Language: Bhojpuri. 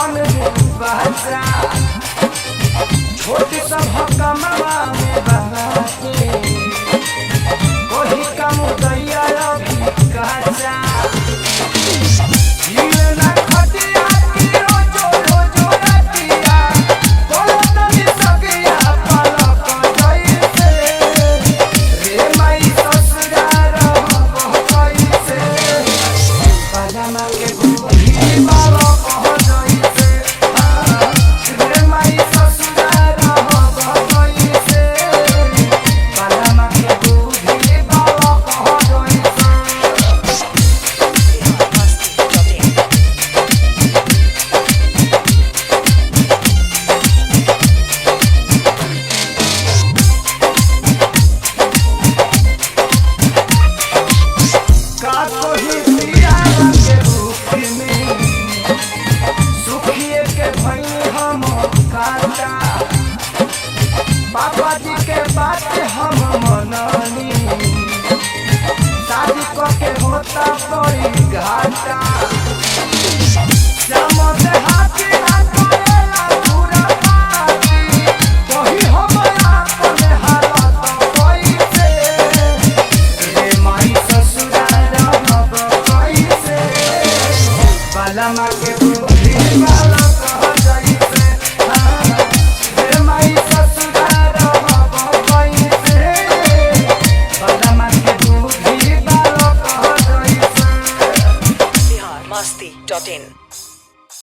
धन बचा छोटी सब कमवा में बहाते वही कम दैया अभी कचा हिले ना खटिया की रोजो रोजो रतिया बोलो तनी सगिया पलक जइसे रे माई ससुरार हो कैसे पजामा के गोभी बालो कह जइसे रे माई ससुरार हो कैसे पजामा के गोभी बालो कह जइसे का कोही पिया के रूप में सुखिए के भई हम काटा पापा जी के बात हम मननी शादी क के होता कोई घाटा समझ हाथी ना करेला पूरा पाती वही हम अपने हालत कैसे रे माई ससुरार अब कैसे बालमा के बुद्धि वाला कह जइसे रे माई ससुरार अब कैसे बालमा के बुद्धि वाला कह जइसे biharmasti.in